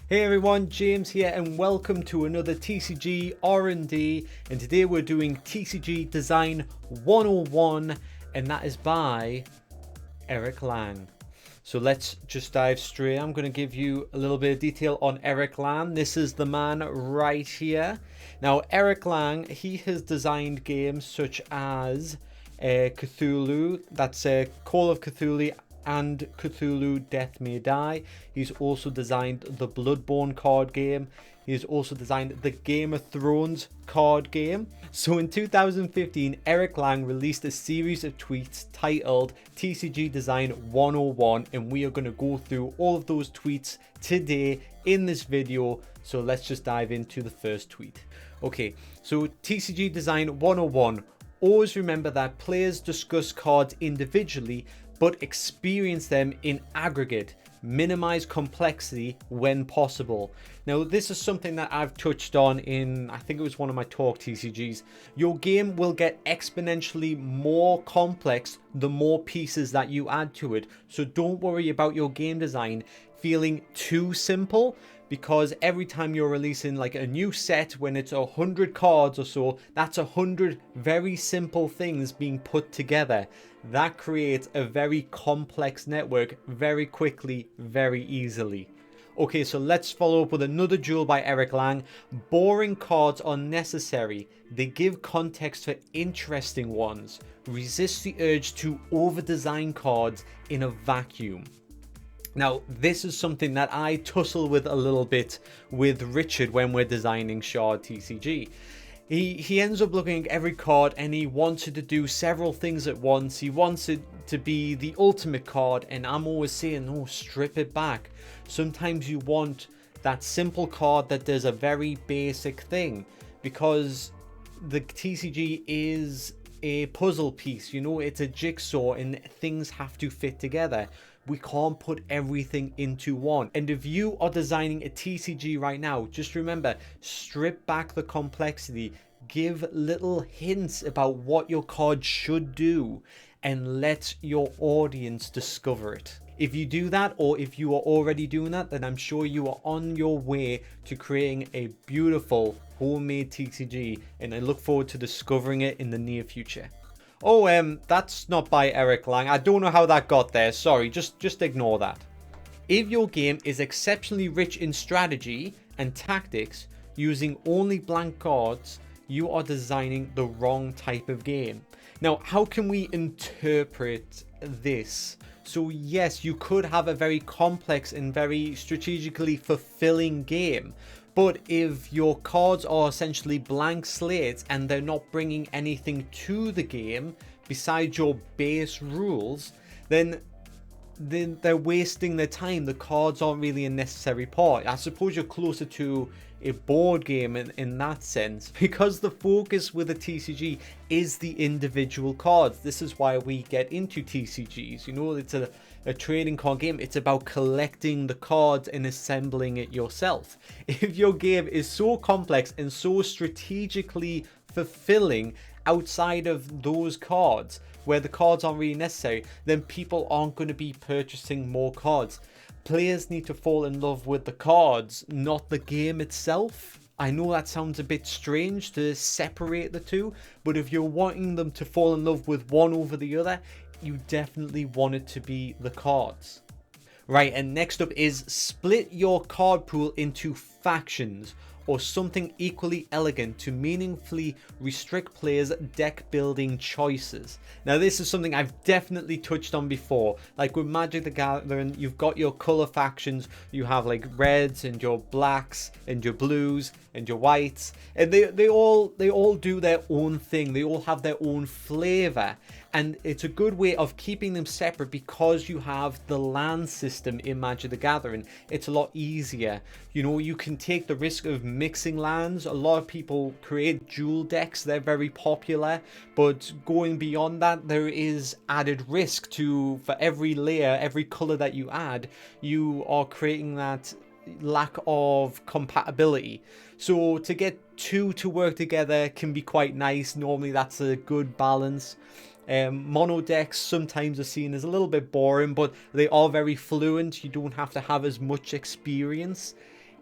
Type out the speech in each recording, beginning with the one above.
Hey everyone, James here and welcome to another TCG R&D, and today we're doing TCG Design 101 and that is by Eric Lang. So let's just dive straight. I'm going to give you a little bit of detail on Eric Lang. This is the man right here. Now Eric Lang, he has designed games such as Cthulhu, that's Call of Cthulhu and Cthulhu Death May Die. He's also designed the Bloodborne card game. He has also designed the Game of Thrones card game. So in 2015, Eric Lang released a series of tweets titled TCG Design 101, and we are going to go through all of those tweets today in this video. So let's just dive into the first tweet. Okay, so TCG Design 101. Always remember that players discuss cards individually but experience them in aggregate. Minimize complexity when possible. Now this is something that I've touched on in, I think it was one of my talk TCGs. Your game will get exponentially more complex the more pieces that you add to it. So don't worry about your game design feeling too simple, because every time you're releasing like a new set, when it's 100 cards or so, that's 100 very simple things being put together. That creates a very complex network very quickly, very easily. Okay, so let's follow up with another jewel by Eric Lang. Boring cards are necessary. They give context for interesting ones. Resist the urge to over-design cards in a vacuum. Now, this is something that I tussle with a little bit with Richard when we're designing Shard TCG. He ends up looking at every card and he wanted to do several things at once. He wants it to be the ultimate card, and I'm always saying, no, strip it back. Sometimes you want that simple card that does a very basic thing, because the TCG is a puzzle piece, you know, it's a jigsaw and things have to fit together. We can't put everything into one. And if you are designing a TCG right now, just remember, strip back the complexity, give little hints about what your card should do, and let your audience discover it. If you do that, or if you are already doing that, then I'm sure you are on your way to creating a beautiful homemade TCG, and I look forward to discovering it in the near future. Oh, that's not by Eric Lang. I don't know how that got there. Sorry, just ignore that. If your game is exceptionally rich in strategy and tactics, using only blank cards, you are designing the wrong type of game. Now, how can we interpret this? So yes, you could have a very complex and very strategically fulfilling game. But if your cards are essentially blank slates and they're not bringing anything to the game besides your base rules, then they're wasting their time. The cards aren't really a necessary part. I suppose you're closer to a board game in that sense, because the focus with a TCG is the individual cards. This is why we get into TCGs. You know, it's a trading card game. It's about collecting the cards and assembling it yourself. If your game is so complex and so strategically fulfilling outside of those cards, where the cards aren't really necessary, then people aren't going to be purchasing more cards. Players need to fall in love with the cards, not the game itself. I know that sounds a bit strange to separate the two, but if you're wanting them to fall in love with one over the other, you definitely want it to be the cards. Right, and next up is split your card pool into factions, or something equally elegant to meaningfully restrict players' deck building choices. Now this is something I've definitely touched on before. Like with Magic the Gathering, you've got your color factions. You have like reds and your blacks and your blues and your whites, and they all do their own thing. They all have their own flavor, and it's a good way of keeping them separate because you have the land system in Magic the Gathering. It's a lot easier. You know, you can take the risk of mixing lands. A lot of people create dual decks. They're very popular, but going beyond that, there is added risk to, for every layer, every color that you add, you are creating that lack of compatibility. So to get two to work together can be quite nice. Normally that's a good balance. Mono decks sometimes are seen as a little bit boring, but they are very fluent. You don't have to have as much experience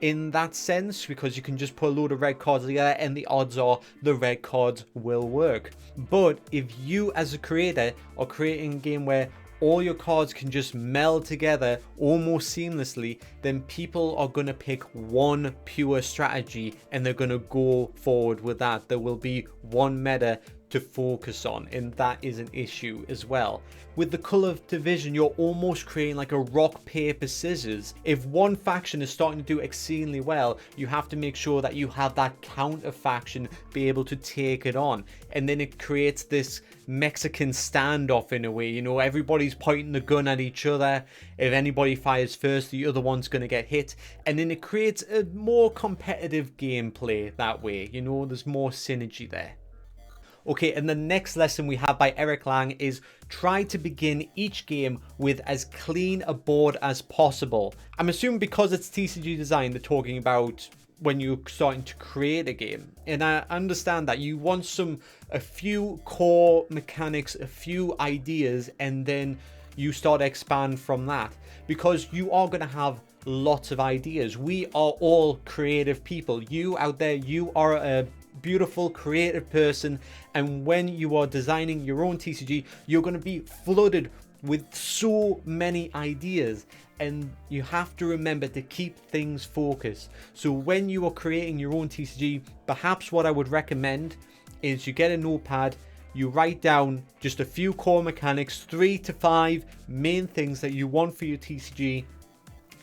in that sense, because you can just put a load of red cards together and the odds are the red cards will work. But if you as a creator are creating a game where all your cards can just meld together almost seamlessly, then people are going to pick one pure strategy and they're going to go forward with that. There will be one meta to focus on, and that is an issue as well. With the color division, you're almost creating like a rock, paper, scissors. If one faction is starting to do exceedingly well, you have to make sure that you have that counter faction be able to take it on, and then it creates this Mexican standoff in a way. You know, everybody's pointing the gun at each other. If anybody fires first, the other one's going to get hit, and then it creates a more competitive gameplay that way. You know, there's more synergy there. Okay, and the next lesson we have by Eric Lang is try to begin each game with as clean a board as possible. I'm assuming because it's TCG Design, they're talking about when you're starting to create a game. And I understand that you want a few core mechanics, a few ideas, and then you start to expand from that. Because you are going to have lots of ideas. We are all creative people. You out there, you are a beautiful creative person, and when you are designing your own TCG, you're going to be flooded with so many ideas, and you have to remember to keep things focused. So when you are creating your own TCG, perhaps what I would recommend is you get a notepad, you write down just a few core mechanics, 3 to 5 main things that you want for your TCG.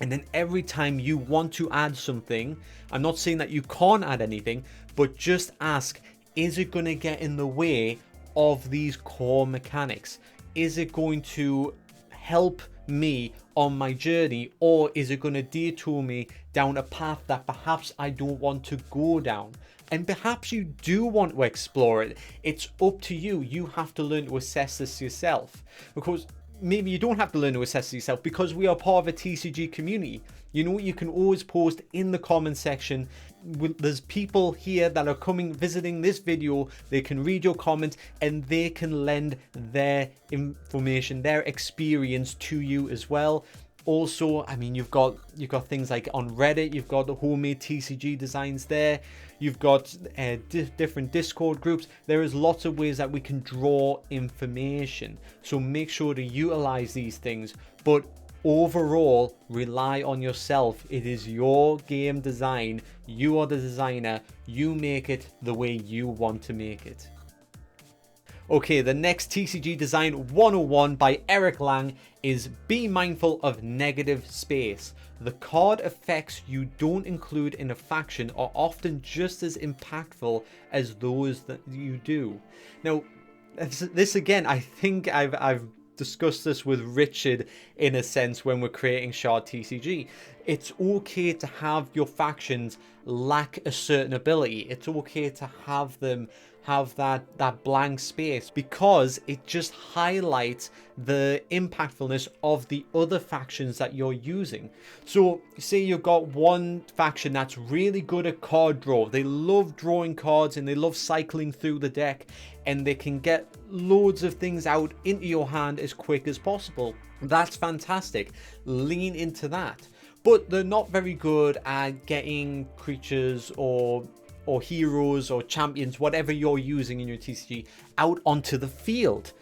And then every time you want to add something, I'm not saying that you can't add anything, but just ask, is it going to get in the way of these core mechanics? Is it going to help me on my journey, or is it going to detour me down a path that perhaps I don't want to go down? And perhaps you do want to explore it. It's up to you. You have to learn to assess this yourself, because maybe you don't have to learn to assess yourself, because we are part of a TCG community. You know, you can always post in the comment section. There's people here that are coming, visiting this video. They can read your comments and they can lend their information, their experience to you as well. Also, I mean, you've got things like on Reddit, you've got the homemade TCG designs there. You've got different Discord groups. There is lots of ways that we can draw information. So make sure to utilize these things. But overall, rely on yourself. It is your game design. You are the designer. You make it the way you want to make it. Okay, the next TCG Design 101 by Eric Lang is be mindful of negative space. The card effects you don't include in a faction are often just as impactful as those that you do. Now, this again, I think I've discussed this with Richard in a sense when we're creating Shard TCG. It's okay to have your factions lack a certain ability. It's okay to have them have that blank space, because it just highlights the impactfulness of the other factions that you're using. So say you've got one faction that's really good at card draw. They love drawing cards and they love cycling through the deck, and they can get loads of things out into your hand as quick as possible. That's fantastic. Lean into that. But they're not very good at getting creatures or heroes or champions, whatever you're using in your TCG, out onto the field.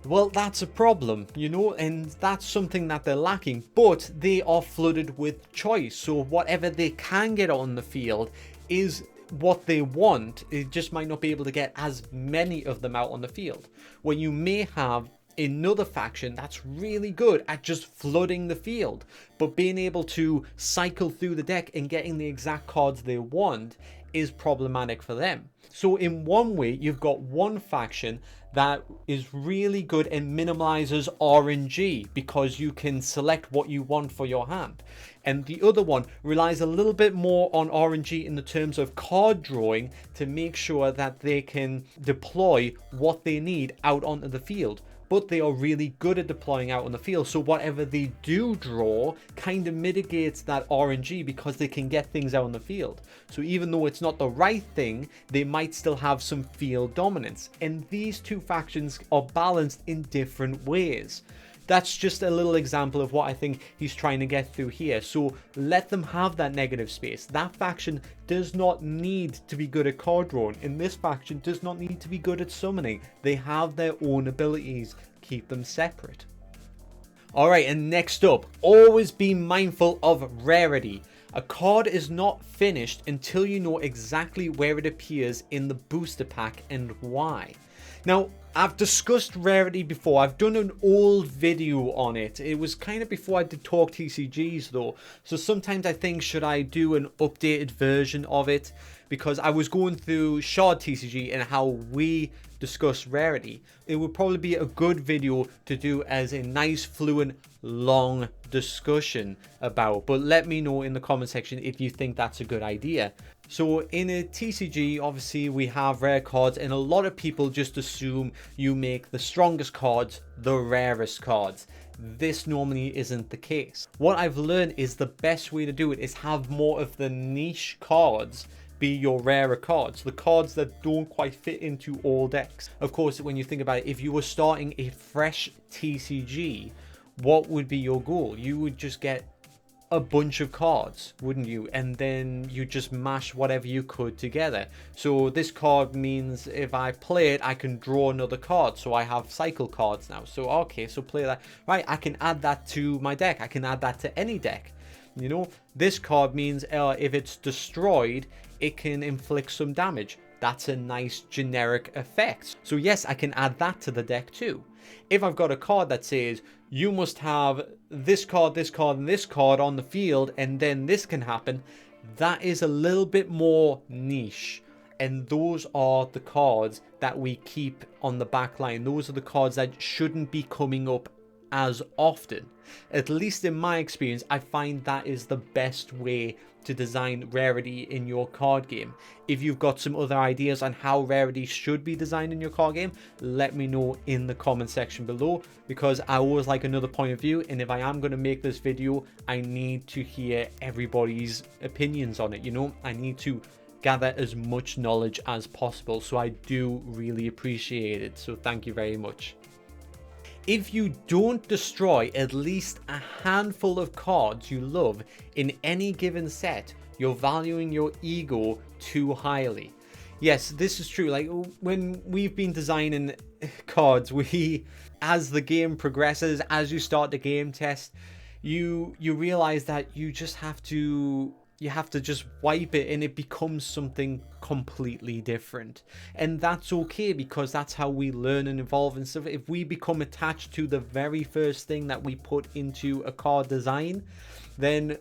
Well, that's a problem, you know, and that's something that they're lacking, but they are flooded with choice. So whatever they can get on the field is what they want. It just might not be able to get as many of them out on the field. When you may have another faction that's really good at just flooding the field, but being able to cycle through the deck and getting the exact cards they want is problematic for them. So in one way, you've got one faction that is really good and minimizes RNG because you can select what you want for your hand. And the other one relies a little bit more on RNG in the terms of card drawing to make sure that they can deploy what they need out onto the field. But they are really good at deploying out on the field, so whatever they do draw kind of mitigates that RNG because they can get things out on the field. So even though it's not the right thing, they might still have some field dominance. And these two factions are balanced in different ways. That's just a little example of what I think he's trying to get through here. So let them have that negative space. That faction does not need to be good at card drawing, and this faction does not need to be good at summoning. They have their own abilities. Keep them separate. Alright, and next up, always be mindful of rarity. A card is not finished until you know exactly where it appears in the booster pack and why. Now, I've discussed Rarity before. I've done an old video on it. It was kind of before I did talk TCGs though. So sometimes I think, should I do an updated version of it? Because I was going through Shard TCG and how we discuss Rarity. It would probably be a good video to do as a nice, fluent, long discussion about. But let me know in the comment section if you think that's a good idea. So in a TCG, obviously we have rare cards, and a lot of people just assume you make the strongest cards the rarest cards. This normally isn't the case. What I've learned is the best way to do it is have more of the niche cards be your rarer cards, the cards that don't quite fit into all decks. Of course, when you think about it, if you were starting a fresh TCG, what would be your goal? You would just get a bunch of cards, wouldn't you? And then you just mash whatever you could together. So this card means if I play it, I can draw another card. So I have cycle cards now. So okay, so play that. Right, I can add that to my deck. I can add that to any deck. You know, this card means if it's destroyed, it can inflict some damage. That's a nice generic effect. So yes, I can add that to the deck too. If I've got a card that says you must have this card, this card, and this card on the field, and then this can happen, that is a little bit more niche. And those are the cards that we keep on the back line. Those are the cards that shouldn't be coming up as often. At least in my experience, I find that is the best way to design Rarity in your card game. If you've got some other ideas on how Rarity should be designed in your card game, let me know in the comment section below, because I always like another point of view, and if I am going to make this video, I need to hear everybody's opinions on it. You know, I need to gather as much knowledge as possible, so I do really appreciate it. So thank you very much. If you don't destroy at least a handful of cards you love in any given set, you're valuing your ego too highly. Yes, this is true. Like when we've been designing cards, as the game progresses, as you start the game test, you realize that you just have to just wipe it and it becomes something completely different. And that's okay, because that's how we learn and evolve and stuff. If we become attached to the very first thing that we put into a card design, then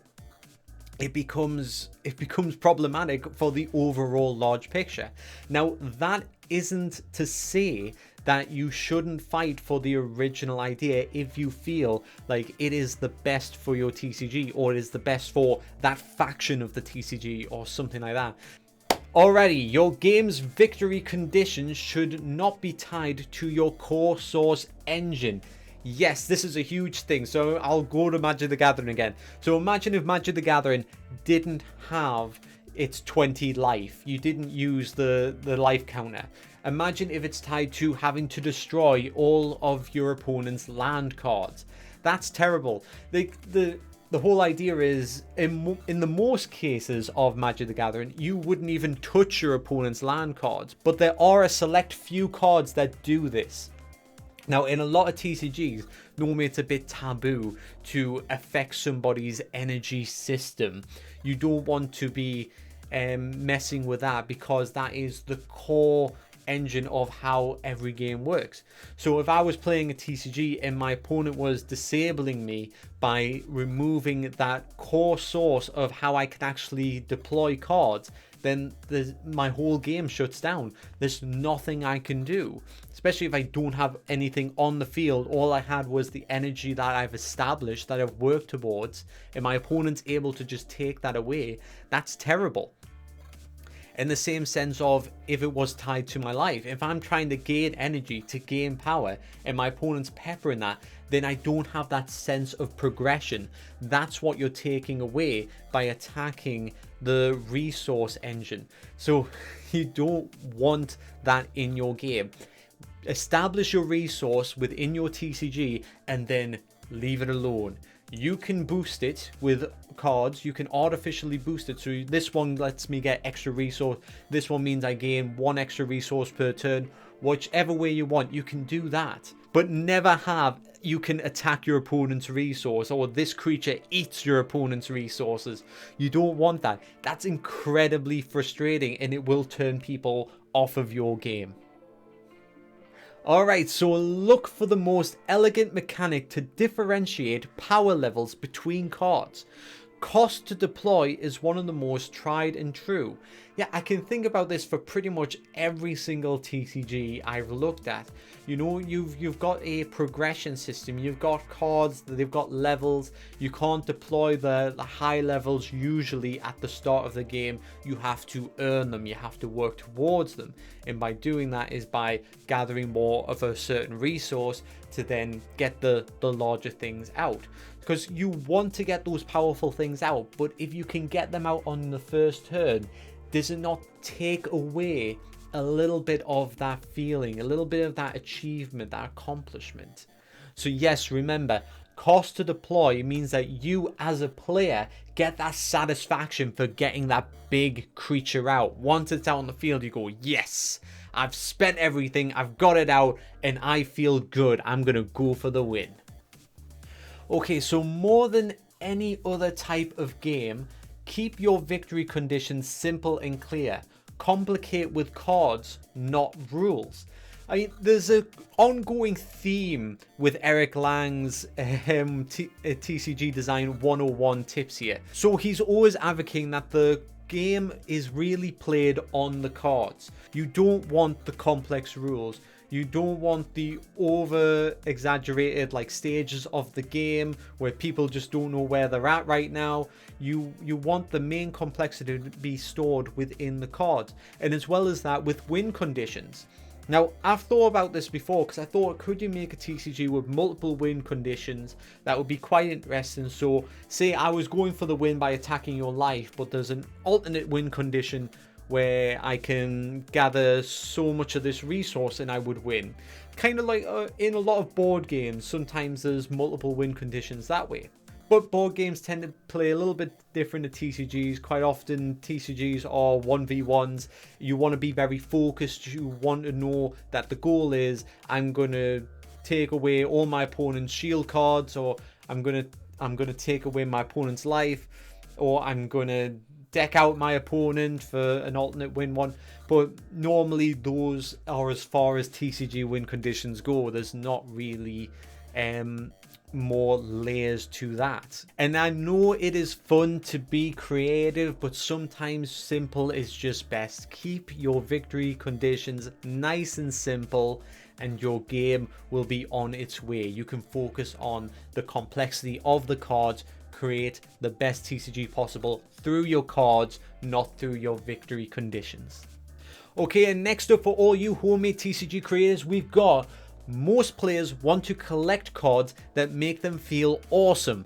it becomes problematic for the overall large picture. Now, that isn't to say that you shouldn't fight for the original idea if you feel like it is the best for your TCG, or it is the best for that faction of the TCG or something like that. Alrighty, your game's victory conditions should not be tied to your core source engine. Yes, this is a huge thing. So I'll go to Magic the Gathering again. So imagine if Magic the Gathering didn't have its 20 life. You didn't use the life counter. Imagine if it's tied to having to destroy all of your opponent's land cards. That's terrible. The whole idea is, in the most cases of Magic the Gathering, you wouldn't even touch your opponent's land cards. But there are a select few cards that do this. Now, in a lot of TCGs, normally it's a bit taboo to affect somebody's energy system. You don't want to be messing with that, because that is the core engine of how every game works. So if I was playing a TCG and my opponent was disabling me by removing that core source of how I can actually deploy cards, then my whole game shuts down. There's nothing I can do, especially if I don't have anything on the field. All I had was the energy that I've established, that I've worked towards, and my opponent's able to just take that away. That's terrible. In the same sense of if it was tied to my life, if I'm trying to gain energy, to gain power, and my opponent's peppering that, then I don't have that sense of progression. That's what you're taking away by attacking the resource engine. So you don't want that in your game. establish your resource within your TCG and then leave it alone. You can boost it with cards. You can artificially boost it. So this one lets me get extra resource. This one means I gain 1 extra resource per turn. Whichever way you want, you can do that. But never have, you can attack your opponent's resource, or this creature eats your opponent's resources. You don't want that. That's incredibly frustrating, and it will turn people off of your game. Alright, so look for the most elegant mechanic to differentiate power levels between cards. Cost to deploy is one of the most tried and true. Yeah, I can think about this for pretty much every single TCG I've looked at. You know, you've got a progression system, you've got cards, they've got levels. You can't deploy the high levels usually at the start of the game. You have to earn them, you have to work towards them. And by doing that is by gathering more of a certain resource to then get the larger things out. Because you want to get those powerful things out, but if you can get them out on the first turn, does it not take away a little bit of that feeling, a little bit of that achievement, that accomplishment? So yes, remember, cost to deploy means that you as a player get that satisfaction for getting that big creature out. Once it's out on the field, you go, yes, I've spent everything, I've got it out, and I feel good. I'm going to go for the win. Okay, so more than any other type of game, keep your victory conditions simple and clear. Complicate with cards, not rules. I mean, there's an ongoing theme with Eric Lang's TCG Design 101 tips here. So he's always advocating that the game is really played on the cards. You don't want the complex rules. You don't want the over exaggerated like stages of the game where people just don't know where they're at right now. You want the main complexity to be stored within the cards, and as well as that with win conditions. Now, I've thought about this before because I thought, could you make a TCG with multiple win conditions? That would be quite interesting. So say I was going for the win by attacking your life, but there's an alternate win condition where I can gather so much of this resource and I would win. Kind of like in a lot of board games, sometimes there's multiple win conditions that way. But board games tend to play a little bit different to TCGs. Quite often TCGs are 1v1s. You want to be very focused. You want to know that the goal is I'm going to take away all my opponent's shield cards, or I'm going to take away my opponent's life, or I'm going to deck out my opponent for an alternate win one. But normally those are as far as TCG win conditions go. There's not really more layers to that. And I know it is fun to be creative, but sometimes simple is just best. Keep your victory conditions nice and simple, and your game will be on its way. You can focus on the complexity of the cards, create the best TCG possible through your cards, not through your victory conditions. Okay, and next up for all you homemade TCG creators, we've got most players want to collect cards that make them feel awesome,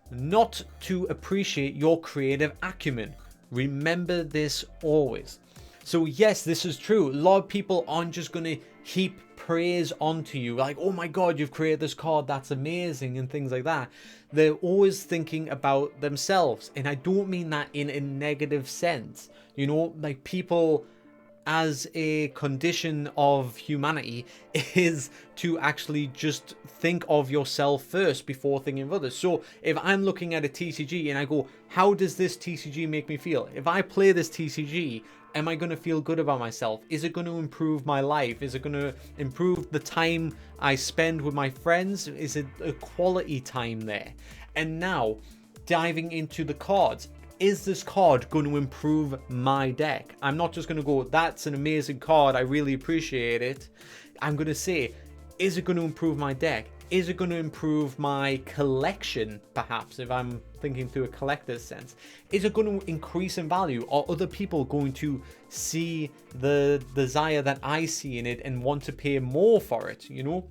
not to appreciate your creative acumen. Remember this always. So yes, this is true. A lot of people aren't just going to heap praise onto you like, oh my god, you've created this card, that's amazing, and things like that. They're always thinking about themselves, and I don't mean that in a negative sense. You know, like, people as a condition of humanity is to actually just think of yourself first before thinking of others. So if I'm looking at a TCG and I go, how does this TCG make me feel? If I play this TCG, am I going to feel good about myself? Is it going to improve my life? Is it going to improve the time I spend with my friends? Is it a quality time there? And now, diving into the cards. Is this card going to improve my deck? I'm not just going to go, that's an amazing card, I really appreciate it. I'm going to say, is it going to improve my deck? Is it going to improve my collection, perhaps, if I'm thinking through a collector's sense? Is it going to increase in value? Are other people going to see the desire that I see in it and want to pay more for it, you know?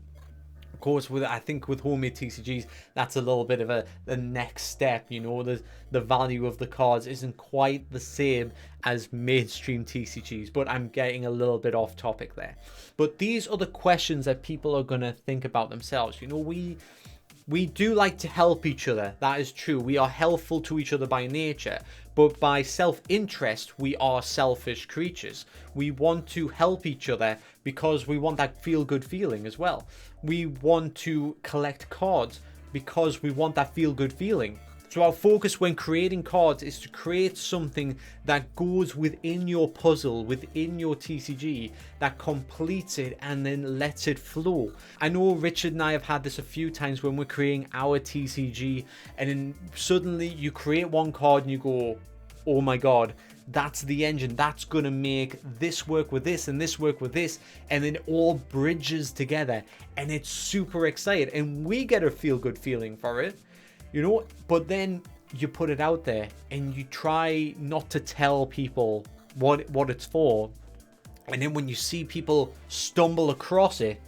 Of course, I think with homemade TCGs, that's a little bit of the next step. You know, the value of the cards isn't quite the same as mainstream TCGs, but I'm getting a little bit off topic there. But these are the questions that people are going to think about themselves. You know, we do like to help each other. That is true. We are helpful to each other by nature, but by self-interest, we are selfish creatures. We want to help each other because we want that feel-good feeling as well. We want to collect cards because we want that feel-good feeling. So our focus when creating cards is to create something that goes within your puzzle, within your TCG, that completes it and then lets it flow. I know Richard and I have had this a few times when we're creating our TCG, and then suddenly you create one card and you go, oh my god, that's the engine, that's gonna make this work with this and this work with this, and then it all bridges together and it's super exciting and we get a feel-good feeling for it. You know, but then you put it out there and you try not to tell people what it's for. And then when you see people stumble across it,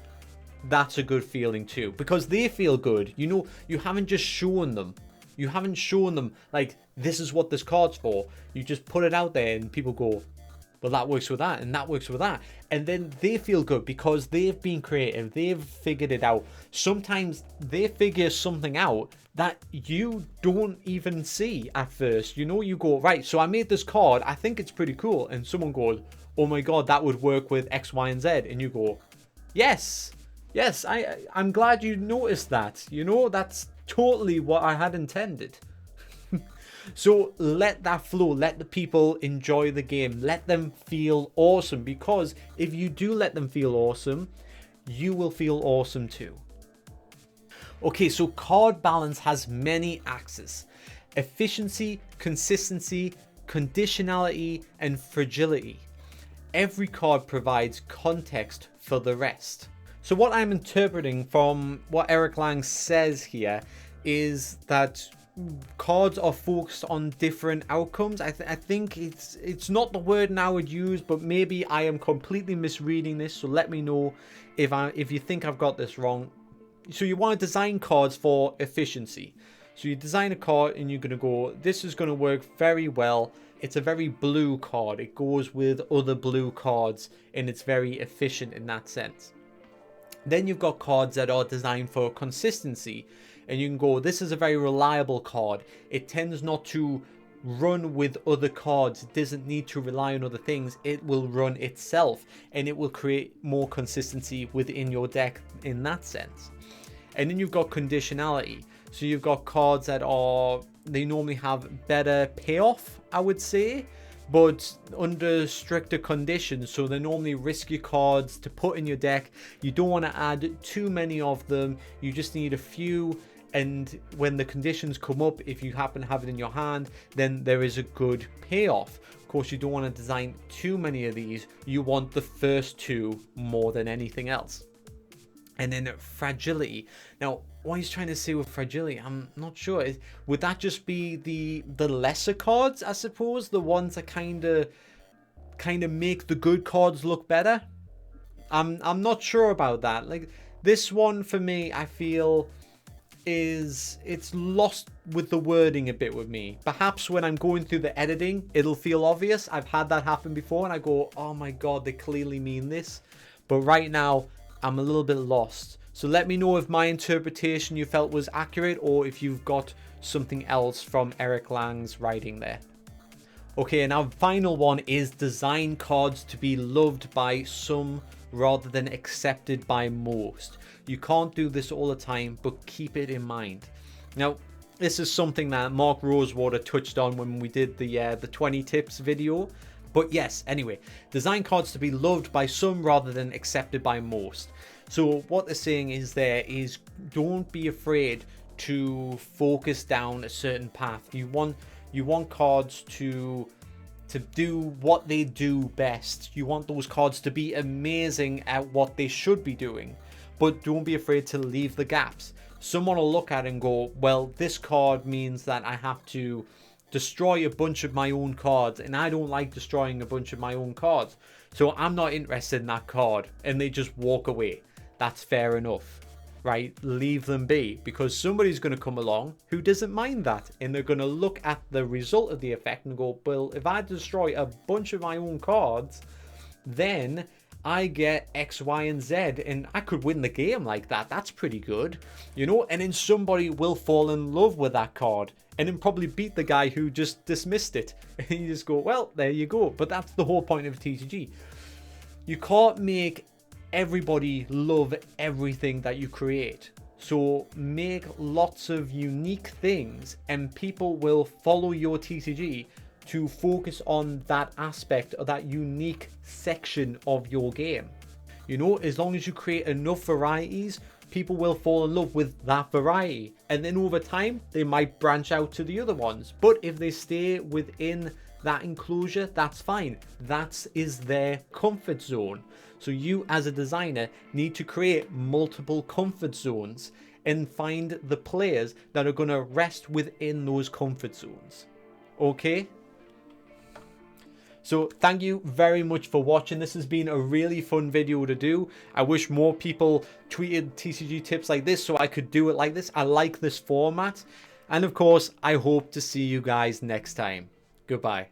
that's a good feeling too, because they feel good. You know, you haven't just shown them. You haven't shown them like, this is what this card's for. You just put it out there and people go, well, that works with that and that works with that. And then they feel good because they've been creative. They've figured it out. Sometimes they figure something out that you don't even see at first. You know, you go, right, so I made this card. I think it's pretty cool. And someone goes, oh my God, that would work with X, Y, and Z. And you go, yes, I'm glad you noticed that. You know, that's totally what I had intended. So let that flow, let the people enjoy the game, let them feel awesome, because if you do let them feel awesome, you will feel awesome too. Okay, so card balance has many axes: efficiency, consistency, conditionality, and fragility. Every card provides context for the rest. So what I'm interpreting from what Eric Lang says here is that cards are focused on different outcomes. I think it's not the word I would use, but maybe I am completely misreading this, so let me know if you think I've got this wrong. So you want to design cards for efficiency. So you design a card and you're going to go, this is going to work very well. It's a very blue card. It goes with other blue cards and it's very efficient in that sense. Then you've got cards that are designed for consistency. And you can go, this is a very reliable card. It tends not to run with other cards. It doesn't need to rely on other things. It will run itself and it will create more consistency within your deck in that sense. And then you've got conditionality. So you've got cards that they normally have better payoff, I would say, but under stricter conditions. So they're normally risky cards to put in your deck. You don't want to add too many of them. You just need a few. And when the conditions come up, if you happen to have it in your hand, then there is a good payoff. Of course, you don't want to design too many of these. You want the first two more than anything else. And then fragility. Now, what he's trying to say with fragility, I'm not sure. Would that just be the lesser cards, I suppose? The ones that kind of make the good cards look better? I'm not sure about that. Like, this one for me, I feel it's lost with the wording a bit with me. Perhaps when I'm going through the editing, it'll feel obvious. I've had that happen before and I go, oh my God, they clearly mean this. But right now, I'm a little bit lost. So let me know if my interpretation you felt was accurate or if you've got something else from Eric Lang's writing there. Okay, and our final one is design cards to be loved by some rather than accepted by most. You can't do this all the time, but keep it in mind. Now, this is something that Mark Rosewater touched on when we did the 20 tips video. But yes, anyway, design cards to be loved by some rather than accepted by most. So what they're saying is don't be afraid to focus down a certain path. You want cards to do what they do best. You want those cards to be amazing at what they should be doing. But don't be afraid to leave the gaps. Someone will look at it and go, well, this card means that I have to destroy a bunch of my own cards, and I don't like destroying a bunch of my own cards, so I'm not interested in that card, and they just walk away. That's fair enough. right, leave them be, because somebody's going to come along who doesn't mind that, and they're going to look at the result of the effect and go, well, if I destroy a bunch of my own cards, then I get X, Y, and Z, and I could win the game like that. That's pretty good, you know? And then somebody will fall in love with that card and then probably beat the guy who just dismissed it. And you just go, well, there you go. But that's the whole point of TCG. You can't make everybody love everything that you create. So make lots of unique things and people will follow your TCG to focus on that aspect or that unique section of your game. You know, as long as you create enough varieties, people will fall in love with that variety. And then over time, they might branch out to the other ones. But if they stay within that enclosure, that's fine. That is their comfort zone. So you as a designer need to create multiple comfort zones and find the players that are going to rest within those comfort zones. Okay? So thank you very much for watching. This has been a really fun video to do. I wish more people tweeted TCG tips like this so I could do it like this. I like this format. And of course, I hope to see you guys next time. Goodbye.